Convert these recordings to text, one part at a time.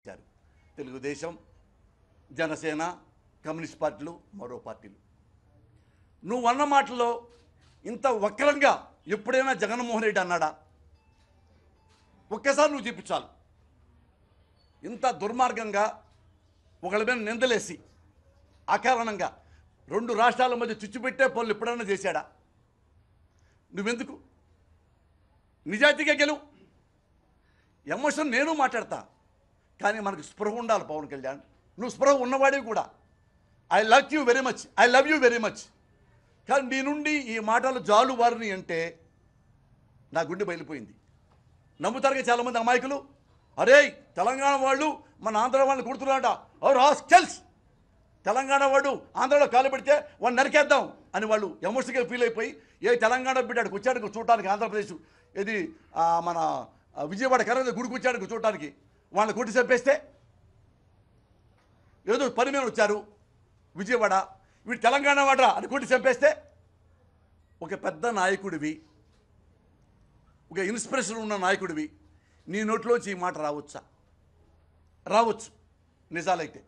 ఇచ్చారు. తెలుగుదేశం, జనసేన, కమ్యూనిస్ట్ పార్టీలు, మరో పార్టీలు. నువ్వు అన్న మాటల్లో ఇంత వక్రంగా ఎప్పుడైనా జగన్మోహన్ రెడ్డి అన్నాడా? ఒక్కసారి నువ్వు చూపించాలి. ఇంత దుర్మార్గంగా ఒకళ్ళ మీద నిందలేసి అకారణంగా రెండు రాష్ట్రాల మధ్య చుచ్చుపెట్టే పనులు ఎప్పుడైనా చేశాడా? నువ్వెందుకు? నిజాయితీగా గెలువు. ఎమోషన్ నేను మాట్లాడతా, కానీ మనకు స్పృహ ఉండాలి. పవన్ కళ్యాణ్, నువ్వు స్పృహ ఉన్నవాడివి కూడా. I love you very much, I love you very much. కానీ నీ నుండి ఈ మాటలు జాలు వారిని అంటే నా గుండె బయలిపోయింది. నమ్ముతారుగా చాలామంది అమాయకులు. అరే తెలంగాణ వాళ్ళు మన ఆంధ్ర వాళ్ళని కొడుతున్నారట, హాస్టల్స్, తెలంగాణ వాడు ఆంధ్రలో కాలు పెడితే వాడిని నరికేద్దాం అని వాళ్ళు ఎమోషనల్గా ఫీల్ అయిపోయి ఏ తెలంగాణ బిడ్డకు వచ్చాడు చూడటానికి, ఆంధ్రప్రదేశ్ ఇది మన విజయవాడ కరెంట్ గుడికి వచ్చాడు చూడటానికి, వాళ్ళని కొట్టి చంపేస్తే, ఏదో పని మీద వచ్చారు విజయవాడ, వీడు తెలంగాణ వాడరా అని కొట్టి చంపేస్తే, ఒక పెద్ద నాయకుడివి, ఒక ఇన్స్పిరేషన్ ఉన్న నాయకుడివి, నీ నోట్లోంచి ఈ మాట రావచ్చా? రావచ్చు నిజాలైతే.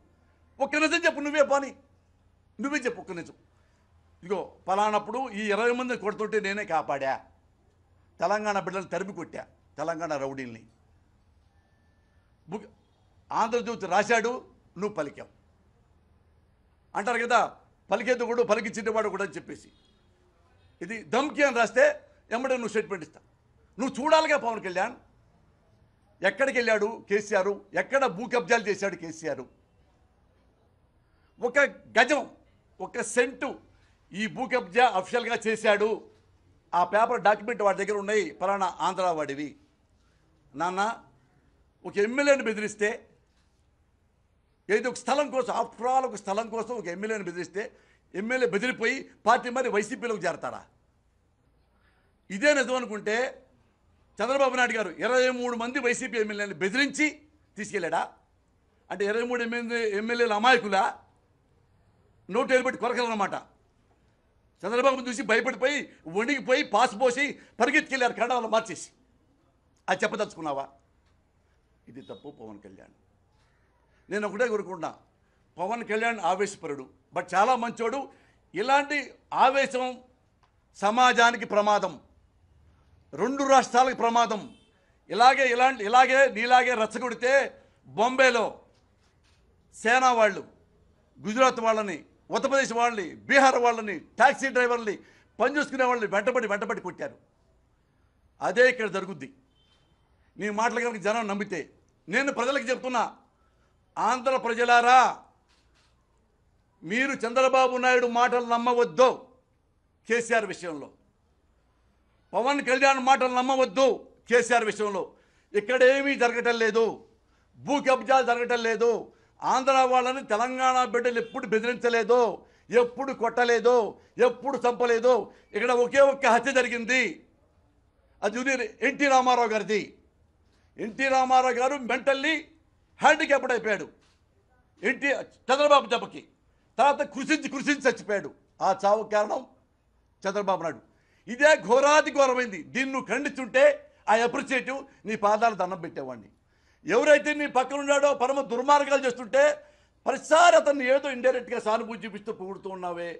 ఒక్క నిజం చెప్పు, నువ్వే పని, నువ్వే చెప్పు ఒక్క నిజం. ఇగో పలానప్పుడు ఈ 20 మందిని కొడుతుంటే నేనే కాపాడా, తెలంగాణ బిడ్డలు తరిమి కొట్టా, తెలంగాణ రౌడీల్ని. ఆంధ్రజ్యోతి రాశాడు, నువ్వు పలికావు అంటారు కదా, పలికేది కూడా పలికించేవాడు కూడా అని చెప్పేసి. ఇది ధమ్కి అని రాస్తే ఎమ్మడే నువ్వు స్టేట్మెంట్ ఇస్తా. నువ్వు చూడాలిగా పవన్ కళ్యాణ్ ఎక్కడికి వెళ్ళాడు కేసీఆర్, ఎక్కడ భూ కబ్జాలు చేశాడు కేసీఆర్. ఒక గజం, ఒక సెంటు ఈ భూ కబ్జా అఫిషియల్గా చేశాడు, ఆ పేపర్ డాక్యుమెంట్ వాడి దగ్గర ఉన్నాయి, పలానా ఆంధ్ర వాడివి. నాన్న, ఒక ఎమ్మెల్యేని బెదిరిస్తే, ఏదో ఒక స్థలం కోసం, ఆఫ్టర్ ఆల్ ఒక స్థలం కోసం ఒక ఎమ్మెల్యేని బెదిరిస్తే ఎమ్మెల్యే బెదిరిపోయి పార్టీ మరి వైసీపీలోకి చేరతారా? ఇదే నిజం అనుకుంటే చంద్రబాబు నాయుడు గారు 23 మంది వైసీపీ ఎమ్మెల్యేని బెదిరించి తీసుకెళ్ళాడా? అంటే 23 ఎమ్మెల్యేల అమాయకులా? నోటు వెళ్ళిపెట్టి కొరకలన్నమాట. చంద్రబాబు చూసి భయపడిపోయి వణిగిపోయి పాస్ పోసి పరిగెత్తుకెళ్ళారు కన్నడలో మార్చేసి. అది చెప్పదలుచుకున్నావా? ఇది తప్పు పవన్ కళ్యాణ్. నేను ఒకటే కోరుకుంటున్నా, పవన్ కళ్యాణ్ ఆవేశపరుడు, బట్ చాలా మంచోడు. ఇలాంటి ఆవేశం సమాజానికి ప్రమాదం, రెండు రాష్ట్రాలకు ప్రమాదం. ఇలాగే నీలాగే రచ్చగొడితే బొంబేలో సేనా వాళ్ళు, గుజరాత్ వాళ్ళని, ఉత్తరప్రదేశ్ వాళ్ళని, బీహార్ వాళ్ళని, ట్యాక్సీ డ్రైవర్ని, పనిచేసుకునే వాళ్ళని వెంటబడి కొట్టారు. అదే ఇక్కడ జరుగుద్ది. నీ మాటలు కనుక జనం నమ్మితే. నేను ప్రజలకు చెప్తున్నా, ఆంధ్ర ప్రజలారా, మీరు చంద్రబాబు నాయుడు మాటలు నమ్మవద్దు. కేసీఆర్ విషయంలో పవన్ కళ్యాణ్ మాటలు నమ్మవద్దు. కేసీఆర్ విషయంలో ఇక్కడేమీ జరగటం లేదు, భూ కబ్జాలు జరగటం లేదు. ఆంధ్ర వాళ్ళని తెలంగాణ బిడ్డలు ఎప్పుడు బెదిరించలేదు, ఎప్పుడు కొట్టలేదు, ఎప్పుడు చంపలేదు. ఇక్కడ ఒకే ఒక్క హత్య జరిగింది, అది జూనియర్ ఎన్టీ రామారావు గారిది. ఎన్టీ రామారావు గారు మెంటల్లీ హ్యాండిక్యాప్డ్ అయిపోయాడు చంద్రబాబు దెబ్బకి. తర్వాత కృషించి చచ్చిపోయాడు. ఆ చావు కారణం చంద్రబాబు నాయుడు. ఇదే ఘోరాది ఘోరమైంది. దీన్ని నువ్వు ఖండిస్తుంటే ఐ అప్రిషియేటివ్, నీ పాదాలు దండం పెట్టేవాడిని. ఎవరైతే నీ పక్కన ఉన్నాడో పరమ దుర్మార్గాలు చేస్తుంటే ప్రతిసారి అతన్ని ఏదో ఇండైరెక్ట్గా సానుభూతి చూపిస్తూ పొగుడుతూ ఉన్నావే.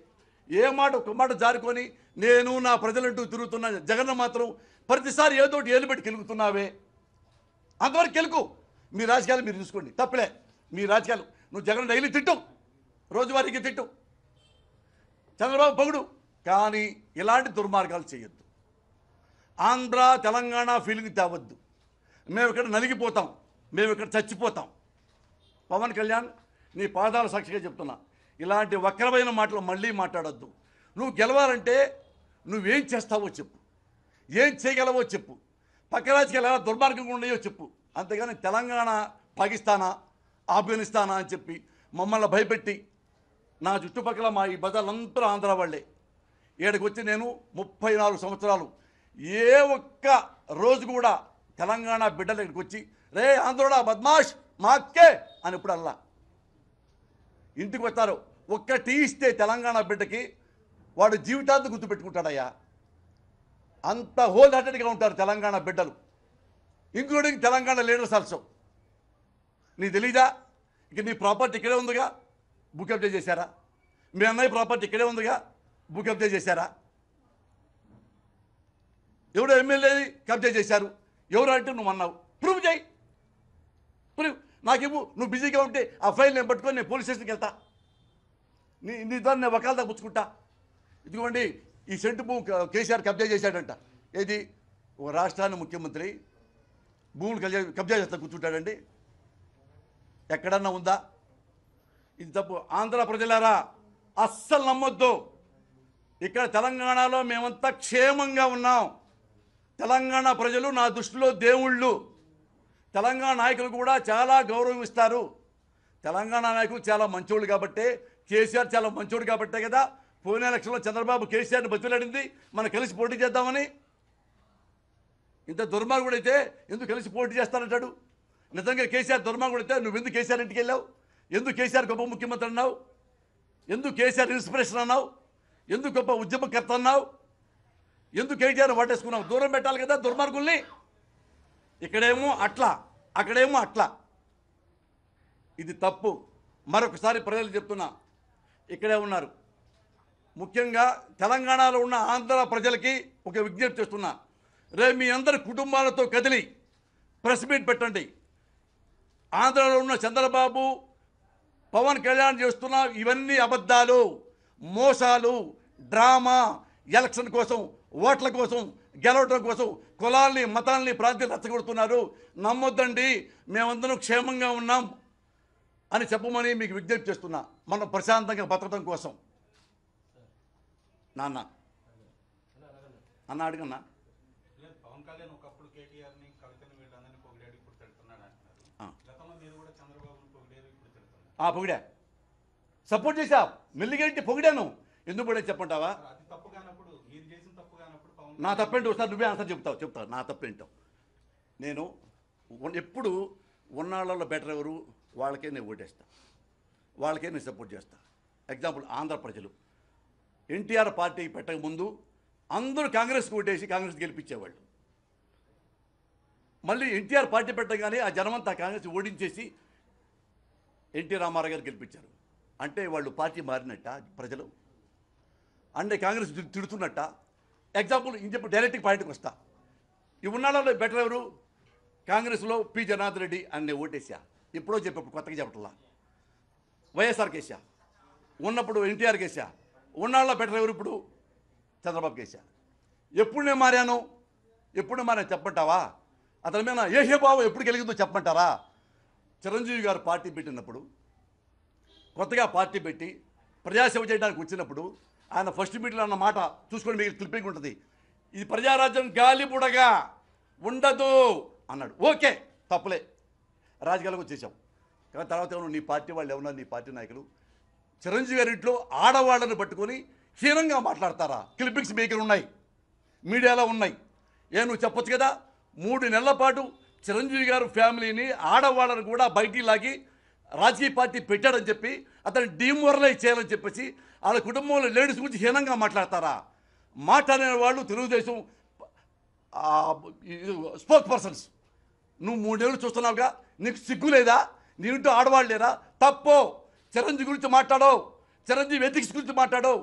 ఒక మాట జారుకొని నేను నా ప్రజలంటూ తిరుగుతున్నా జగన్ మాత్రం ప్రతిసారి ఏదో ఏలు పెట్టి కెలుగుతున్నావే. అంతవరకు కెలుకు. మీ రాజకీయాలు మీరు చూసుకోండి, తప్పలే మీ రాజకీయాలు. నువ్వు జగన్ డైలీ తిట్టు, రోజువారీకి తిట్టు, చంద్రబాబు పొగుడు, కానీ ఇలాంటి దుర్మార్గాలు చేయొద్దు. ఆంధ్ర తెలంగాణ ఫీలింగ్ తేవద్దు. మేము ఇక్కడ నలిగిపోతాం, మేము ఇక్కడ చచ్చిపోతాం. పవన్ కళ్యాణ్, నీ పాదాల సాక్షిగా చెప్తున్నా, ఇలాంటి వక్రమైన మాటలు మళ్ళీ మాట్లాడొద్దు. నువ్వు గెలవాలంటే నువ్వేం చేస్తావో చెప్పు, ఏం చేయగలవో చెప్పు, పక్క రాజకీయాలు ఎలా దుర్మార్గంగా ఉన్నాయో చెప్పు. అంతేగాని తెలంగాణ పాకిస్తానా, ఆఫ్ఘనిస్తానా అని చెప్పి మమ్మల్ని భయపెట్టి, నా చుట్టుపక్కల మా ఈ బజార్లంతా ఆంధ్ర వాళ్ళే. ఏడకి వచ్చి నేను 34 సంవత్సరాలు ఏ ఒక్క రోజు కూడా తెలంగాణ బిడ్డల దగ్గరికి వచ్చి రే ఆంధ్రోడా బద్మాష్ మా అక్కే అని ఇప్పుడు అల్లా. ఇంటికి వస్తారు, ఒక్క టీ ఇస్తే తెలంగాణ బిడ్డకి వాడు జీవితాంతం గుర్తుపెట్టుకుంటాడయ్యా. అంత హోల్ హార్టెడ్గా ఉంటారు తెలంగాణ బిడ్డలు, ఇంక్లూడింగ్ తెలంగాణ లీడర్స్ ఆల్సో. నీకు తెలీదా? ఇక నీ ప్రాపర్టీ ఇక్కడే ఉందిగా, భూ కబ్జా చేశారా? మీ అన్నయ్య ప్రాపర్టీ ఇక్కడే ఉందిగా, భూ కబ్జా చేశారా? ఎవడో ఎమ్మెల్యే కబ్జా చేశారు, ఎవరు అంటే నువ్వు అన్నావు, ప్రూవ్ చేయి, ప్రూవ్. నాకేమో నువ్వు బిజీగా ఉంటే ఆ ఫైల్ నేను పట్టుకొని నేను పోలీస్ స్టేషన్కి వెళ్తా, నీ ద్వారా నేను వకాలదా పుచ్చుకుంటా. ఇదిగోండి ఈ సెంటు భూ కేసీఆర్ కబ్జా చేశాడంట. ఏది? ఒక రాష్ట్రాన్ని ముఖ్యమంత్రి భూములు కబ్జా చేస్తా కూర్చుంటాడండి? ఎక్కడన్నా ఉందా? ఇది తప్పు. ఆంధ్ర ప్రజలారా అస్సలు నమ్మొద్దు. ఇక్కడ తెలంగాణలో మేమంతా క్షేమంగా ఉన్నాం. తెలంగాణ ప్రజలు నా దృష్టిలో దేవుళ్ళు. తెలంగాణ నాయకులు కూడా చాలా గౌరవిస్తారు. తెలంగాణ నాయకులు చాలా మంచోళ్ళు కాబట్టే, కేసీఆర్ చాలా మంచోడు కాబట్టే కదా పోయిన ఎలక్షన్లో చంద్రబాబు కేసీఆర్ని బతిలాడింది మనం కలిసి పోటీ చేద్దామని. ఇంత దుర్మార్గుడైతే ఎందుకు కలిసి పోటీ చేస్తానంటాడు? నిజంగా కేసీఆర్ దుర్మార్గుడైతే నువ్వు ఎందుకు కేసీఆర్ ఇంటికి వెళ్ళావు? ఎందుకు కేసీఆర్ గొప్ప ముఖ్యమంత్రి అన్నావు? ఎందుకు కేసీఆర్ ఇన్స్పిరేషన్ అన్నావు? ఎందుకు గొప్ప ఉద్యమకర్త అన్నావు? ఎందుకు కేసీఆర్ వాటేసుకున్నావు? దూరం పెట్టాలి కదా దుర్మార్గుల్ని. ఇక్కడేమో అట్లా, అక్కడేమో అట్లా. ఇది తప్పు. మరొకసారి ప్రజలు చెప్తున్నా, ఇక్కడే ఉన్నారు, ముఖ్యంగా తెలంగాణలో ఉన్న ఆంధ్ర ప్రజలకి ఒక విజ్ఞప్తి చేస్తున్నా. రేపు మీ అందరి కుటుంబాలతో కదిలి ప్రెస్ మీట్ పెట్టండి. ఆంధ్రలో ఉన్న చంద్రబాబు, పవన్ కళ్యాణ్ చేస్తున్న ఇవన్నీ అబద్ధాలు, మోసాలు, డ్రామా, ఎలక్షన్ కోసం, ఓట్ల కోసం, గెలవడం కోసం కులాల్ని, మతాల్ని, ప్రాంతాలు రెచ్చగొడుతున్నారు. నమ్మొద్దండి, మేమందరం క్షేమంగా ఉన్నాం అని చెప్పమని మీకు విజ్ఞప్తి చేస్తున్నా. మనం ప్రశాంతంగా బతకడం కోసం. నాన్న అన్న అడుగన్నా. పవన్ కళ్యాణ్ ఒకప్పుడు కేటీఆర్ని, కవితని, వీళ్ళందరినీ పొగిడాడు, ఇప్పుడు తిడుతున్నాడు అంటున్నారు. గతంలో మీరు కూడా చంద్రబాబుని పొగిడారు, ఇప్పుడు తిడుతున్నారు. పొగిడా, సపోర్ట్ చేశా, మెల్లిగంటి పొగిడాను. ఎందుకు పొగిడా చెప్పంటావా? అది తప్పు కానప్పుడు, మీరు చేసిన తప్పు కానప్పుడు పవన్ నా తప్పేంటి ఒకసారి నువ్వే ఆన్సర్ చెప్తావు. నా తప్పేంటో నేను ఎప్పుడు ఉన్నాళ్ళలో బెటర్ ఎవరు వాళ్ళకే నేను ఓటేస్తా, వాళ్ళకే నేను సపోర్ట్ చేస్తా. ఎగ్జాంపుల్ ఆంధ్ర ప్రజలు ఎన్టీఆర్ పార్టీ పెట్టక ముందు అందరూ కాంగ్రెస్కి ఓటేసి కాంగ్రెస్ గెలిపించేవాళ్ళు. మళ్ళీ ఎన్టీఆర్ పార్టీ పెట్టగానే ఆ జనమంతా కాంగ్రెస్ ఓడించేసి ఎన్టీ రామారావు గారు గెలిపించారు. అంటే వాళ్ళు పార్టీ మారినట్ట ప్రజలు, అంటే కాంగ్రెస్ తిడుతున్నట్ట. ఎగ్జాంపుల్ ఇంక డైరెక్ట్గా పాయింట్కి వస్తా. ఈ ఉన్నాళ్ళలో బెటర్ ఎవరు? కాంగ్రెస్లో పి జనార్దన్ రెడ్డి అని నేను ఓటేసా. ఎప్పుడో చెప్పప్పుడు కొత్తగా చెప్పట్లా. వైఎస్ఆర్కి వేసా, ఉన్నప్పుడు ఎన్టీఆర్కి వేసా. ఉన్నాళ్ళలో బెటర్ ఎవరు? ఇప్పుడు చంద్రబాబుకి వేసా. ఎప్పుడు నేను మారాను? చెప్పంటావా? అతని మీద ఏ భావం ఎప్పుడు కలిగిందో చెప్పంటారా? చిరంజీవి గారు పార్టీ పెట్టినప్పుడు, కొత్తగా పార్టీ పెట్టి ప్రజాసేవ చేయడానికి వచ్చినప్పుడు ఆయన ఫస్ట్ మీటింగ్లో అన్న మాట చూసుకొని మీకు క్లిప్పింగ్ ఉంటుంది. ఇది ప్రజారాజ్యం గాలి బుడగా ఉండదు అన్నాడు. ఓకే, తప్పులే, రాజకీయాలకు వచ్చేసాం. కానీ తర్వాత ఏమన్నా నీ పార్టీ వాళ్ళు ఏమన్నా, నీ పార్టీ నాయకులు చిరంజీవి గారి ఇంట్లో ఆడవాళ్ళని పట్టుకొని హీనంగా మాట్లాడతారా? క్లిప్పింగ్స్ మీ దగ్గర ఉన్నాయి, మీడియాలో ఉన్నాయి. నువ్వు చెప్పొచ్చు కదా. 3 నెలల పాటు చిరంజీవి గారు ఫ్యామిలీని, ఆడవాళ్ళని కూడా బయటికి లాగి రాజకీయ పార్టీ పెట్టాడని చెప్పి అతను డీమోరలైజ్ చేయాలని చెప్పేసి వాళ్ళ కుటుంబంలో లేడీస్ గురించి హీనంగా మాట్లాడతారా? మాట్లాడిన వాళ్ళు తెలుగుదేశం స్పోక్ పర్సన్స్. నువ్వు 3 నెలలు చూస్తున్నావుగా, నీకు సిగ్గు లేదా? నీ ఇంటూ ఆడవాళ్ళు లేరా? తప్పు. చిరంజీవి గురించి మాట్లాడవు, చిరంజీవి ఎథిక్స్ గురించి మాట్లాడవు,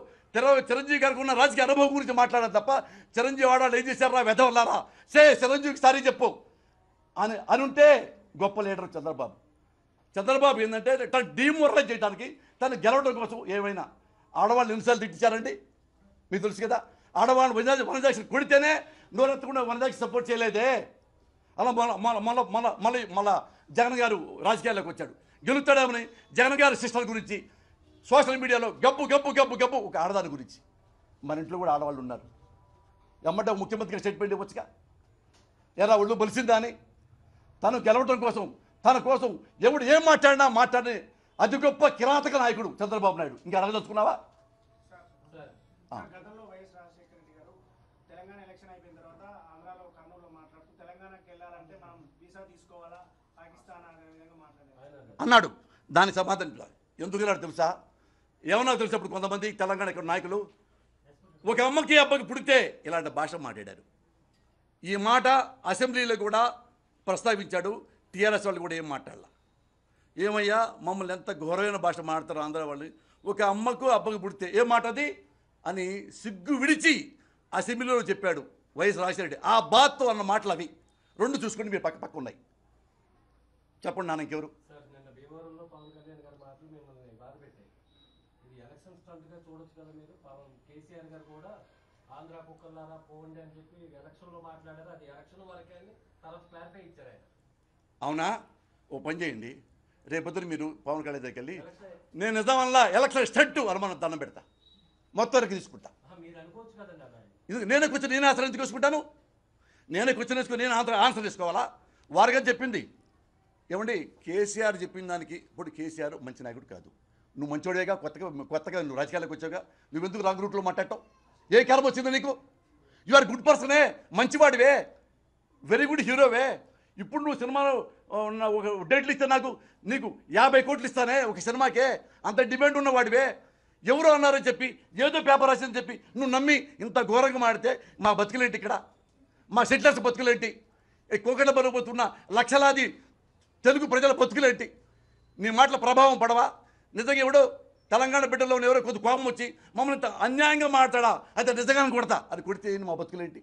చిరంజీవి గారికి ఉన్న రాజకీయ అనుభవం గురించి మాట్లాడాలి తప్ప చిరంజీవి ఆడాళ్ళు ఏం చేశారా వెధవల్లారా, చిరంజీవికి సారీ చెప్పు అని ఉంటే గొప్ప లీడర్ చంద్రబాబు. చంద్రబాబు ఏంటంటే తను డీమోరలైజ్ చేయడానికి, తను గెలవడం కోసం ఏమైనా ఆడవాళ్ళు ఎన్నిసార్లు తిట్టించారండి మీకు తెలుసు కదా. ఆడవాళ్ళు వనజాక్షి కొడితేనే నోరెత్తకుండా వనజాక్షి సపోర్ట్ చేయలేదే. అలా మళ్ళీ జగన్ గారు రాజకీయాల్లోకి వచ్చాడు. గెలుస్తాడేమని జగన్ గారి సిస్టర్ గురించి సోషల్ మీడియాలో గబ్బు గబ్బు గబ్బు గబ్బు ఒక ఆడదాని గురించి. మన ఇంట్లో కూడా ఆడవాళ్ళు ఉన్నారు. ఎమ్మటే ముఖ్యమంత్రి స్టేట్మెంట్ ఇవ్వచ్చుగా, ఎలా ఒళ్ళు బలిసిందా అని. తను గెలవడం కోసం, తన కోసం ఎవడు ఏం మాట్లాడిన అతి గొప్ప కిరాతక నాయకుడు చంద్రబాబు నాయుడు. ఇంకా అడగదలుచుకున్నావా? గతంలో వైఎస్ రాజశేఖర రెడ్డి గారు తెలంగాణ ఎలక్షన్ అయిపోయిన తర్వాత ఆంధ్రాలో, కర్నూలులో మాట్లాడుతూ తెలంగాణకి వెళ్ళాలంటే మనం వీసా తీసుకోవాలా, పాకిస్తాన్ అనే విధంగా మాట్లాడారు అన్నాడు. దాని సమాధానం ఎందుకు వెళ్ళాడు తెలుసా? ఏమన్నా తెలుసా? ఇప్పుడు కొంతమంది తెలంగాణ ఇక్కడ నాయకులు ఒక అమ్మకి అబ్బకి పుడితే ఇలాంటి భాష మాట్లాడారు. ఈ మాట అసెంబ్లీలో కూడా ప్రస్తావించాడు. టీఆర్ఎస్ వాళ్ళు కూడా ఏం మాట్లాడాల. ఏమయ్యా మమ్మల్ని ఎంత ఘోరమైన భాష మాడతారు ఆంధ్ర వాళ్ళు, ఒక అమ్మకు అబ్బకు పుడితే ఏం మాట అది అని సిగ్గు విడిచి అసెంబ్లీలో చెప్పాడు వైఎస్ రాజశేఖర రెడ్డి. ఆ బాత్తో అన్న మాటలు అవి రెండు చూసుకుంటే మీరు పక్క ఉన్నాయి. చెప్పండి నాన్న ఇంకెవరు? సార్ నిన్న భీమవరంలో పవన్ కళ్యాణ్ గారి మాటలు మిమ్మల్ని బాధ పెట్టాయి. ఇది ఎలక్షన్ స్టంట్గా చూడొచ్చు కదా మీరు. కేసీఆర్ గారు కూడా ఆంధ్ర కుక్కలారా పోండి అని చెప్పి ఎలక్షన్లో మాట్లాడారు. అది ఎలక్షన్ వరకే అని తర్వాత క్లారిఫై ఇచ్చారు ఆయన. అవునా? ఓ పని చేయండి, రేపొద్దున మీరు పవన్ కళ్యాణ్ దగ్గరికి వెళ్ళి నేను నిజామల్లా ఎలక్షన్ స్టంట్ అనుమానం దండం పెడతా, మొత్తానికి తీసుకుంటా. మీరు అనుకోవచ్చు కదండి అలా. ఇది నేనే కూర్చొని నేను ఆన్సర్ ఎందుకు తీసుకుంటాను? నేనే కూర్చొని వేసుకొని నేను ఆన్సర్ తీసుకోవాలా? వారుగా చెప్పింది ఏమండి, కేసీఆర్ చెప్పిన దానికి ఇప్పుడు కేసీఆర్ మంచి నాయకుడు కాదు. నువ్వు మంచోడేగా, కొత్తగా నువ్వు రాజకీయాలకు వచ్చావుగా, నువ్వెందుకు రాంగ్ రూట్లో మాట్లాడటం? ఏ కారణం వచ్చిందో నీకు? యు ఆర్ గుడ్ పర్సనే, మంచివాడివే, వెరీ గుడ్ హీరోవే. ఇప్పుడు నువ్వు సినిమాలో ఒక డేట్లు ఇస్తే నీకు 50 కోట్లు ఇస్తానే ఒక సినిమాకే, అంత డిమాండ్ ఉన్నవాడివే. ఎవరో అన్నారని చెప్పి ఏదో పేపర్ రాసిందని చెప్పి నువ్వు నమ్మి ఇంత ఘోరంగా మాడితే మా బతుకులేంటి? ఇక్కడ మా సెటిలర్స్ బతుకులేంటి? కోకట బరువుతున్న లక్షలాది తెలుగు ప్రజల బతుకులేంటి? నీ మాటల ప్రభావం పడవా? నిజంగా ఎవడో తెలంగాణ బిడ్డల్లో ఎవరో కొద్ది కోపం వచ్చి మమ్మల్ని ఇంత అన్యాయంగా మాట్లాడా అయితే నిజంగానే కొడతా, అది కొడితే మా బతుకులేంటి?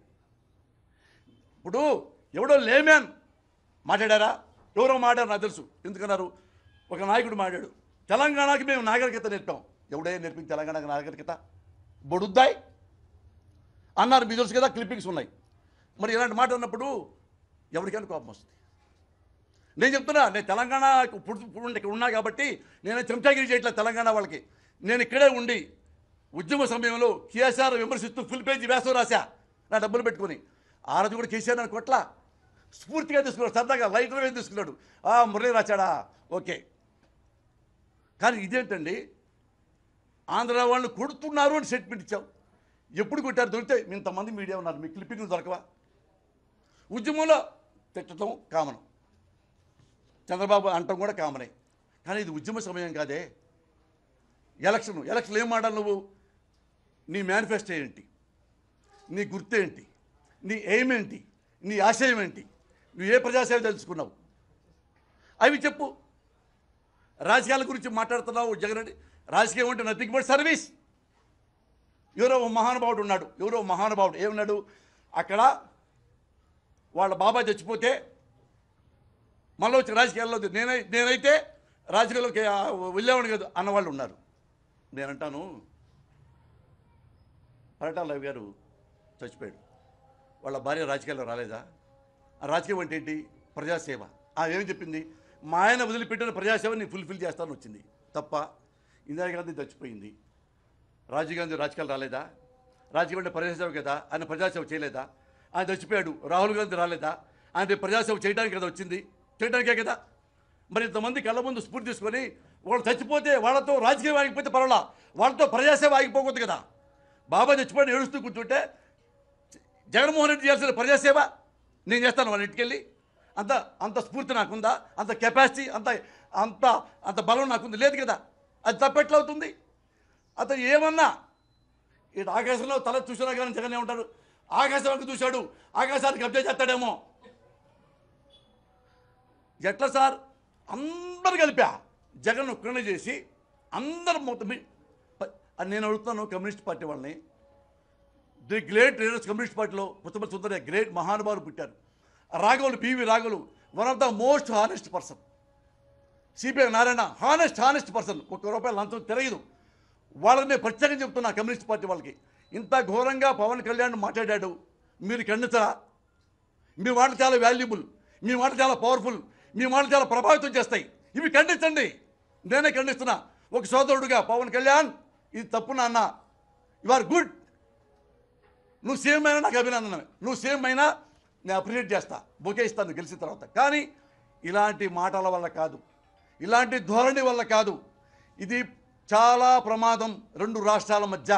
ఇప్పుడు ఎవడో లేమ్యాన్ మాట్లాడారా? ఎవరో మాట్లాడారు నాకు తెలుసు. ఎందుకన్నారు? ఒక నాయకుడు మాట్లాడు, తెలంగాణకి మేము నాగరికత నేర్పాం. ఎవడే నేర్పింది తెలంగాణకి నాగరికత? బొడుద్దాయి అన్నారు, మీకు తెలుసు కదా, క్లిప్పింగ్స్ ఉన్నాయి. మరి ఇలాంటి మాట అన్నప్పుడు ఎవరికైనా కోపం వస్తుంది. నేను చెప్తున్నా, నేను తెలంగాణ ఇక్కడ ఉన్నా కాబట్టి నేను చెంచాగిరి చేయట్లేదు తెలంగాణ వాళ్ళకి. నేను ఇక్కడే ఉండి ఉద్యమ సమయంలో కేసీఆర్ విమర్శిస్తూ ఫుల్ పేజీ వ్యాసం రాశా నా డబ్బులు పెట్టుకుని. ఆ రోజు కూడా కేసీఆర్ నన్ను కొట్లా, స్ఫూర్తిగా తీసుకున్నాడు, సరదాగా లైటర్ వేసి తీసుకున్నాడు. మురళి రాశాడా, ఓకే. కానీ ఇదేంటండి, ఆంధ్ర వాళ్ళని కొడుతున్నారు అని స్టేట్మెంట్ ఇచ్చావు. ఎప్పుడు కొట్టారు? దొరికితే ఇంతమంది మీడియా ఉన్నారు, మీ క్లిప్పింగ్లు దొరకవా? ఉద్యమంలో తిట్టడం కామన్, చంద్రబాబు అంటాం కూడా కామనే. కానీ ఇది ఉద్యమ సమయం కాదే, ఎలక్షన్ ఏం మాట్లాడు నువ్వు? నీ మేనిఫెస్టో ఏంటి? నీ గుర్తేంటి? నీ ఎయిమ్ ఏంటి? నీ ఆశయం ఏంటి? నువ్వు ఏ ప్రజాసేవ తెలుసుకున్నావు అవి చెప్పు. రాజకీయాల గురించి మాట్లాడుతున్నావు జగన్ రెడ్డి. రాజకీయం అంటే నథింగ్ బట్ సర్వీస్. ఎవరో మహానుభావుడు ఉన్నాడు, ఏమన్నాడు? అక్కడ వాళ్ళ బాబాయ్ చచ్చిపోతే మళ్ళీ వచ్చి రాజకీయాల్లో నేనైతే రాజకీయాల్లోకి వెళ్ళేవాడిని కాదు అన్నవాళ్ళు ఉన్నారు. నేనంటాను, పరిటాల రవి గారు చచ్చిపోయాడు, వాళ్ళ భార్య రాజకీయాల్లో రాలేదా? ఆ రాజకీయం అంటే ఏంటి? ప్రజాసేవ. ఏం చెప్పింది? మా ఆయన వదిలిపెట్టిన ప్రజాసేవని ఫుల్ఫిల్ చేస్తానని వచ్చింది తప్ప. ఇందిరాగాంధీ చచ్చిపోయింది, రాజీవ్ గాంధీ రాజకీయాలు రాలేదా? రాజకీయం అంటే ప్రజాసేవ కదా, ఆయన ప్రజాసేవ చేయలేదా? ఆయన చచ్చిపోయాడు, రాహుల్ గాంధీ రాలేదా? ఆయన ప్రజాసేవ చేయడానికి కదా వచ్చింది, చేయడానికే కదా. మరి ఇంతమంది కళ్ళ ముందు స్ఫూర్తి తీసుకొని వాళ్ళు చచ్చిపోతే వాళ్ళతో రాజకీయం ఆగిపోతే పర్వాలా, వాళ్ళతో ప్రజాసేవ ఆగిపోకూడదు కదా. బాబా చచ్చిపోయి ఏడుస్తూ కూర్చుంటే జగన్మోహన్ రెడ్డి చేయాల్సిన ప్రజాసేవ నేను చేస్తాను వాళ్ళ ఇంటికి వెళ్ళి. అంత స్ఫూర్తి నాకుందా? అంత కెపాసిటీ, అంత బలం నాకుంది? లేదు కదా. అది తప్పెట్లా అవుతుంది? అతను ఏమన్నా ఇటు ఆకాశంలో తల చూసినా కానీ జగన్ ఏమంటారు? ఆకాశంకి చూశాడు, ఆకాశానికి కబ్జా చేస్తాడేమో. ఎట్లా సార్? అందరు కలిపా జగన్ ఒక్కనే చేసి అందరు మొత్తం. నేను అడుగుతున్నాను కమ్యూనిస్ట్ పార్టీ వాళ్ళని, ది గ్రేట్ లీడర్స్ కమ్యూనిస్ట్ పార్టీలో పుస్తక సుందర గ్రేట్ మహానుభావులు పుట్టారు. రాఘవులు, PV రాఘవులు, one of the most honest person. CPI Narayana honest person, ₹1 లంచం తిరగదు. వాళ్ళని నేను ప్రత్యేకంగా చెప్తున్నా కమ్యూనిస్ట్ పార్టీ వాళ్ళకి. ఇంత ఘోరంగా పవన్ కళ్యాణ్ మాట్లాడాడు, మీరు ఖండించరా? మీ మాటలు చాలా వాల్యుబుల్, మీ మాటలు చాలా పవర్ఫుల్, మీ మాటలు చాలా ప్రభావితం చేస్తాయి. ఇవి ఖండించండి. నేనే ఖండిస్తున్నా ఒక సోదరుడుగా. పవన్ కళ్యాణ్, ఇది తప్పు నాన్న, యు ఆర్ గుడ్. నువ్వు సీఎం అయినా నాకు అభినందనమే, నువ్వు సీఎం అయినా నేను అప్రిషియేట్ చేస్తా, బొకే ఇస్తాను గెలిచిన తర్వాత. కానీ ఇలాంటి మాటల వల్ల కాదు, ఇలాంటి ధోరణి వల్ల కాదు. ఇది చాలా ప్రమాదం. 2 రాష్ట్రాల మధ్య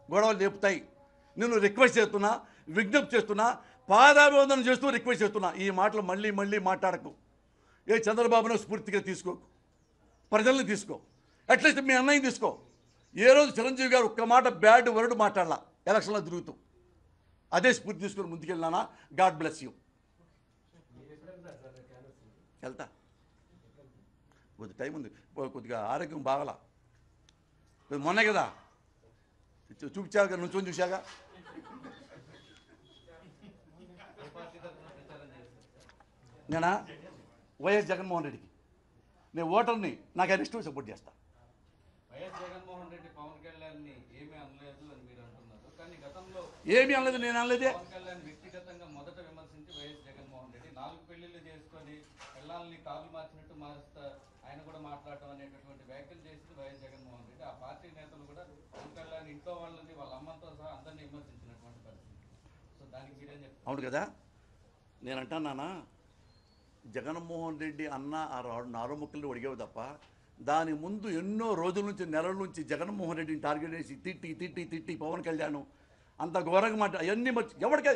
గొడవలు లేపుతాయి. నేను రిక్వెస్ట్ చేస్తున్నా, విజ్ఞప్తి చేస్తున్నా, పాదాభివందన చేస్తూ రిక్వెస్ట్ చేస్తున్నా, ఈ మాటలు మళ్ళీ మాట్లాడకు. ఏ చంద్రబాబును స్ఫూర్తిగా తీసుకోకు, ప్రజల్ని తీసుకో, అట్లీస్ట్ మీ అన్నయ్యని తీసుకో. ఏ రోజు చిరంజీవి గారు ఒక్క మాట బ్యాడ్ వర్డ్ మాట్లాడాల ఎలక్షన్లో తిరుగుతూ, అదే స్ఫూర్తి తీసుకొని ముందుకెళ్ళినా. God bless you. వెళ్తా కొద్ది టైం ఉంది, కొద్దిగా ఆరోగ్యం బాగలా, మొన్నే కదా చూపించాక నుంచొని చూశాక. నేనా వైఎస్ జగన్మోహన్ రెడ్డికి నేను ఓటర్ని, నాకు ఆయన ఇష్టం సపోర్ట్ చేస్తా. వైఎస్ జగన్మోహన్ రెడ్డి పవన్ కళ్యాణ్ని ఏమీ అనలేదు అని మీరు అంటున్నారు, కానీ గతంలో ఏమీ అనలేదు, నేను అనలేదే. పవన్ కళ్యాణ్ వ్యక్తిగతంగా మొదట విమర్శించి వైఎస్ జగన్మోహన్ రెడ్డి 4 పెళ్లిళ్ళు చేసుకొని పిల్లల్ని కార్లు మార్చినట్టు మారుస్తా ఆయన కూడా మాట్లాడటం అనేటటువంటి వ్యాఖ్యలు చేసింది వైఎస్ జగన్మోహన్ రెడ్డి. ఆ పార్టీ నేతలు కూడా పవన్ కళ్యాణ్ ఇంట్లో వాళ్ళని వాళ్ళ అమ్మతో సహా అందరినీ విమర్శించినటువంటి పరిస్థితి. సో దానికి మీరేం చెప్తారు? అవును కదా, నేను అంటున్నానా, జగన్మోహన్ రెడ్డి అన్న ఆ 4 ముక్కలు అడిగేవి తప్ప దాని ముందు ఎన్నో రోజుల నుంచి, నెలల నుంచి జగన్మోహన్ రెడ్డిని టార్గెట్ చేసి తిట్టి పవన్ కళ్యాణ్ అంత ఘోరంగా మాట అవన్నీ ఎవరికి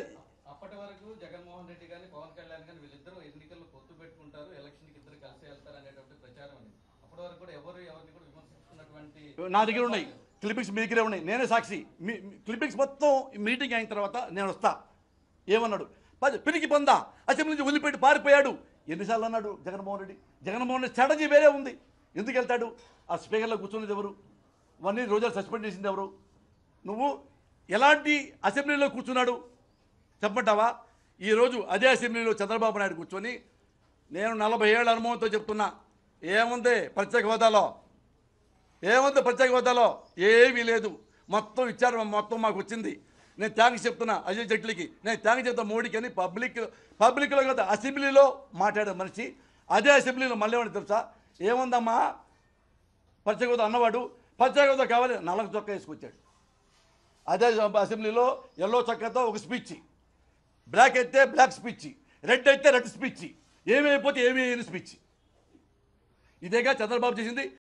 అప్పటి వరకు జగన్మోహన్ రెడ్డి కానీ పవన్ కళ్యాణ్ కానీ వీళ్ళిద్దరూ ఎన్నికల్లో పొత్తు పెట్టుకుంటారు, ఎలక్షన్కి ఇద్దరు కలిసి వెళ్తారు అనేటువంటి ప్రచారం ఉంది. అప్పటి వరకు కూడా ఎవరిని కూడా విమర్శిస్తున్నటువంటి నా దగ్గర ఉన్నాయి క్లిప్పింగ్స్, మీ దగ్గరే ఉన్నాయి, నేనే సాక్షి. క్లిప్పింగ్స్ మొత్తం మీటింగ్ అయిన తర్వాత నేను వస్తా. ఏమన్నాడు, పిరికి పొందా అసెంబ్లీ నుంచి వదిలిపెట్టి పారిపోయాడు ఎన్నిసార్లు అన్నాడు జగన్మోహన్ రెడ్డి. జగన్మోహన్ రెడ్డి స్ట్రాటజీ వేరే ఉంది. ఎందుకు వెళ్తాడు? ఆ స్పీకర్లో కూర్చున్నది ఎవరు? 1 రోజులు సస్పెండ్ చేసింది ఎవరు? నువ్వు ఎలాంటి అసెంబ్లీలో కూర్చున్నాడు చెప్పమంటావా? ఈరోజు అదే అసెంబ్లీలో చంద్రబాబు నాయుడు కూర్చొని, నేను 40 ఏళ్ళ అనుభవంతో చెప్తున్నా, ఏముంది ప్రత్యేక హోదాలో, ఏముంది ప్రత్యేక హోదాలో? ఏమీ లేదు, మొత్తం ఇచ్చారు, మొత్తం మాకు వచ్చింది. నేను థ్యాంక్స్ చెప్తున్నా అజయ్ జైట్లీకి, నేను థ్యాంక్స్ చెప్తాను మోడీకి అని పబ్లిక్లో కదా అసెంబ్లీలో మాట్లాడే మనిషి అదే అసెంబ్లీలో మళ్ళీ ఏమని తెలుసా, ఏముందమ్మా ప్రత్యేక హోదా అన్నవాడు ప్రత్యేక హోదా కావాలి నల్లక చొక్కా వేసుకొచ్చాడు. అదే అసెంబ్లీలో ఎల్లో చొక్కాతో ఒక స్పీచ్, బ్లాక్ అయితే బ్లాక్ స్పీచ్, రెడ్ అయితే రెడ్ స్పీచ్, ఏమైపోతే ఏమీ అయిన స్పీచ్. ఇదేగా చంద్రబాబు చేసింది.